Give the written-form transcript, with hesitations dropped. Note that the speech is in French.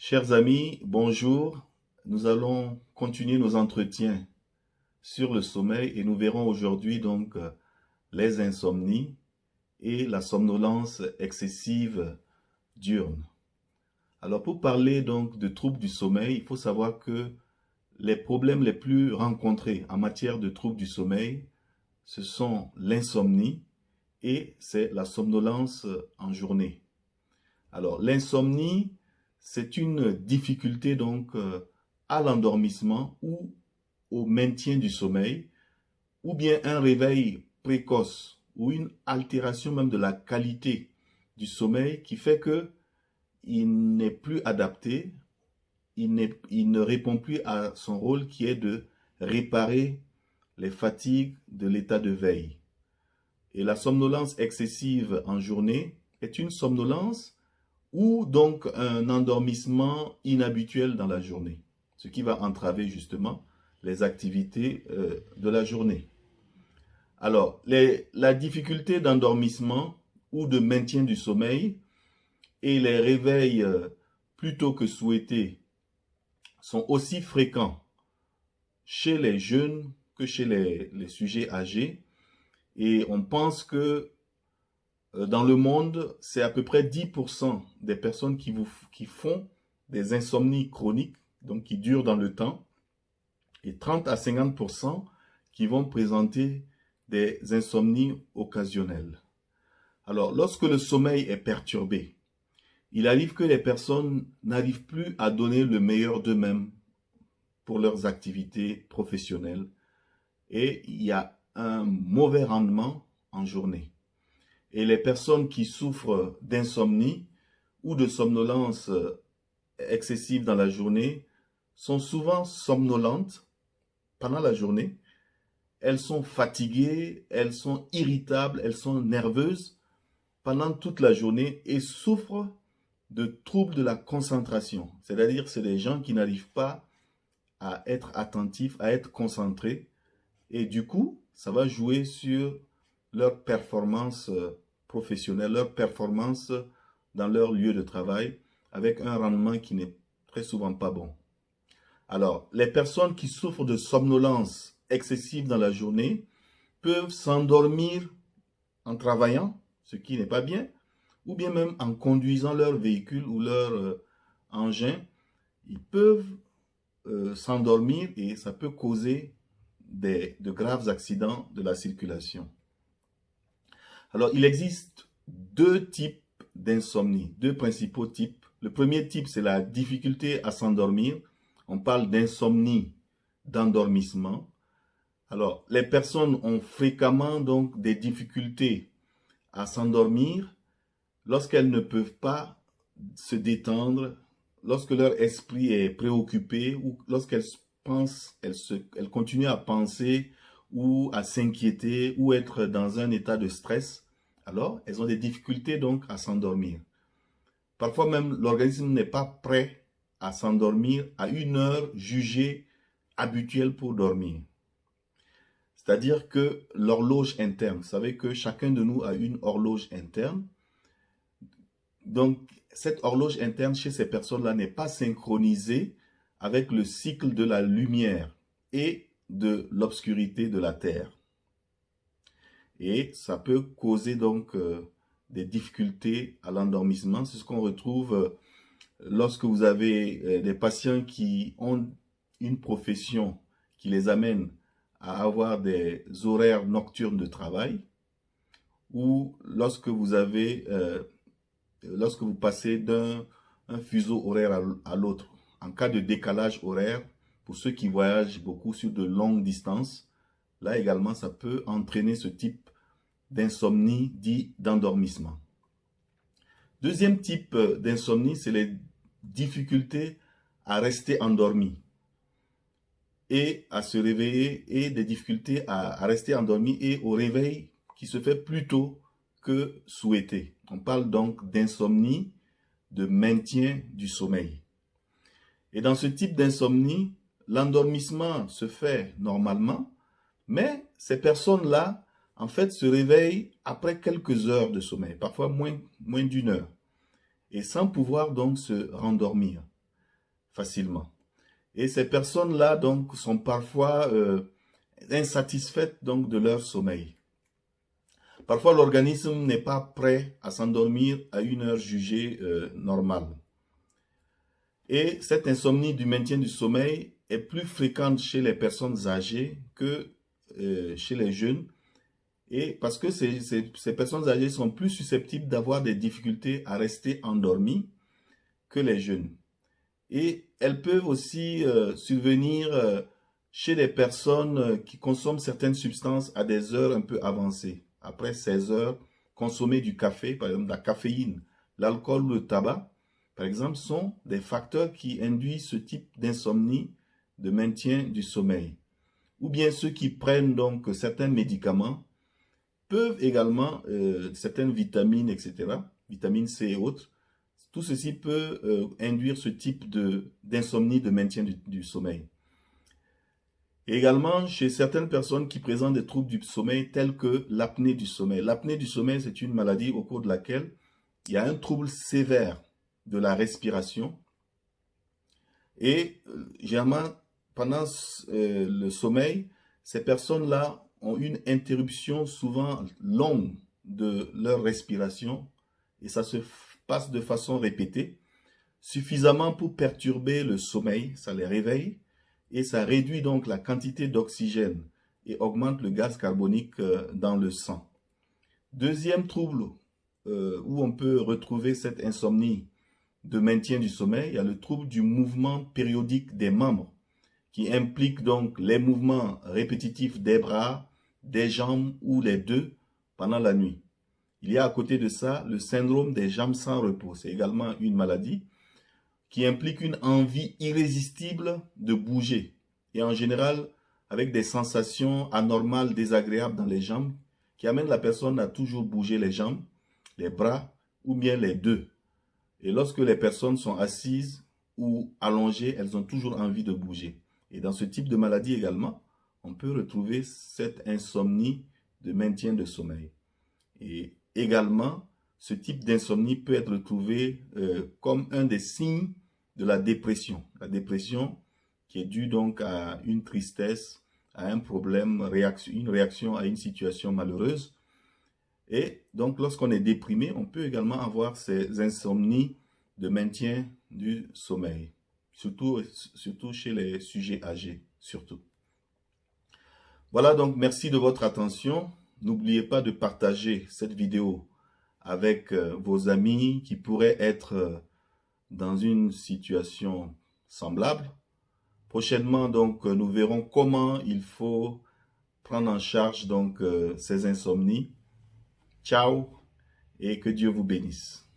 Chers amis, bonjour. Nous allons continuer nos entretiens sur le sommeil et nous verrons aujourd'hui les insomnies et la somnolence excessive diurne. Alors pour parler donc de troubles du sommeil, il faut savoir que les problèmes les plus rencontrés en matière de troubles du sommeil, ce sont l'insomnie et c'est la somnolence en journée. Alors l'insomnie, c'est une difficulté à l'endormissement ou au maintien du sommeil, ou bien un réveil précoce ou une altération même de la qualité du sommeil qui fait que il n'est plus adapté, il ne répond plus à son rôle qui est de réparer les fatigues de l'état de veille. Et la somnolence excessive en journée est une somnolence ou donc un endormissement inhabituel dans la journée, ce qui va entraver justement les activités de la journée. Alors, la difficulté d'endormissement ou de maintien du sommeil et les réveils plus tôt que souhaités sont aussi fréquents chez les jeunes que chez les sujets âgés. Et on pense que dans le monde, c'est à peu près 10% des personnes qui font des insomnies chroniques, donc qui durent dans le temps, et 30 à 50% qui vont présenter des insomnies occasionnelles. Alors, lorsque le sommeil est perturbé, il arrive que les personnes n'arrivent plus à donner le meilleur d'eux-mêmes pour leurs activités professionnelles et il y a un mauvais rendement en journée. Et les personnes qui souffrent d'insomnie ou de somnolence excessive dans la journée sont souvent somnolentes pendant la journée. Elles sont fatiguées, elles sont irritables, elles sont nerveuses pendant toute la journée et souffrent de troubles de la concentration. C'est-à-dire c'est des gens qui n'arrivent pas à être attentifs, à être concentrés. Et du coup, ça va jouer sur leur performance professionnelle, leur performance dans leur lieu de travail, avec un rendement qui n'est très souvent pas bon. Alors, les personnes qui souffrent de somnolence excessive dans la journée peuvent s'endormir en travaillant, ce qui n'est pas bien, ou bien même en conduisant leur véhicule ou leur engin. Ils peuvent s'endormir et ça peut causer de graves accidents de la circulation. Alors, il existe deux types d'insomnie, deux principaux types. Le premier type, c'est la difficulté à s'endormir. On parle d'insomnie d'endormissement. Alors, les personnes ont fréquemment donc des difficultés à s'endormir lorsqu'elles ne peuvent pas se détendre, lorsque leur esprit est préoccupé ou lorsqu'elles pensent, elles continuent à penser ou à s'inquiéter ou être dans un état de stress, alors elles ont des difficultés donc à s'endormir. Parfois même, l'organisme n'est pas prêt à s'endormir à une heure jugée habituelle pour dormir. C'est-à-dire que l'horloge interne, vous savez que chacun de nous a une horloge interne. Donc, cette horloge interne chez ces personnes-là n'est pas synchronisée avec le cycle de la lumière et de l'obscurité de la Terre. Et ça peut causer donc des difficultés à l'endormissement. C'est ce qu'on retrouve lorsque vous avez des patients qui ont une profession qui les amène à avoir des horaires nocturnes de travail, ou lorsque vous passez d'un fuseau horaire à l'autre. En cas de décalage horaire, pour ceux qui voyagent beaucoup sur de longues distances, là également, ça peut entraîner ce type d'insomnie dit d'endormissement. Deuxième type d'insomnie, c'est les difficultés à rester endormi et à se réveiller, et des difficultés à rester endormi et au réveil qui se fait plus tôt que souhaité. On parle donc d'insomnie de maintien du sommeil. Et dans ce type d'insomnie, l'endormissement se fait normalement, mais ces personnes-là, en fait, se réveillent après quelques heures de sommeil, parfois moins d'une heure, et sans pouvoir donc se rendormir. facilement. Et ces personnes-là, donc, sont parfois insatisfaites donc, de leur sommeil. Parfois, l'organisme n'est pas prêt à s'endormir à une heure jugée normale. Et cette insomnie du maintien du sommeil est plus fréquente chez les personnes âgées que chez les jeunes. Et parce que ces personnes âgées sont plus susceptibles d'avoir des difficultés à rester endormies que les jeunes. Et elles peuvent aussi survenir chez les personnes qui consomment certaines substances à des heures un peu avancées. Après 16 heures, consommer du café, par exemple la caféine, l'alcool ou le tabac, par exemple, sont des facteurs qui induisent ce type d'insomnie de maintien du sommeil. Ou bien ceux qui prennent donc certains médicaments peuvent également, certaines vitamines, etc., vitamine C et autres, tout ceci peut induire ce type d'insomnie de maintien du sommeil. Et également, chez certaines personnes qui présentent des troubles du sommeil tels que l'apnée du sommeil. L'apnée du sommeil, c'est une maladie au cours de laquelle il y a un trouble sévère de la respiration. Et généralement, pendant le sommeil, ces personnes-là ont une interruption souvent longue de leur respiration et ça se passe de façon répétée, suffisamment pour perturber le sommeil, ça les réveille et ça réduit donc la quantité d'oxygène et augmente le gaz carbonique dans le sang. Deuxième trouble où on peut retrouver cette insomnie de maintien du sommeil, il y a le trouble du mouvement périodique des membres qui implique donc les mouvements répétitifs des bras, des jambes ou les deux pendant la nuit. Il y a à côté de ça le syndrome des jambes sans repos. C'est également une maladie qui implique une envie irrésistible de bouger et en général avec des sensations anormales, désagréables dans les jambes qui amènent la personne à toujours bouger les jambes, les bras ou bien les deux. Et lorsque les personnes sont assises ou allongées, elles ont toujours envie de bouger. Et dans ce type de maladie également, on peut retrouver cette insomnie de maintien de sommeil. Et également, ce type d'insomnie peut être retrouvé comme un des signes de la dépression. La dépression qui est due donc à une tristesse, à un problème, une réaction à une situation malheureuse. Et donc, lorsqu'on est déprimé, on peut également avoir ces insomnies de maintien du sommeil, surtout chez les sujets âgés, surtout. Voilà, donc merci de votre attention. N'oubliez pas de partager cette vidéo avec vos amis qui pourraient être dans une situation semblable. Prochainement, donc, nous verrons comment il faut prendre en charge donc ces insomnies. Ciao et que Dieu vous bénisse.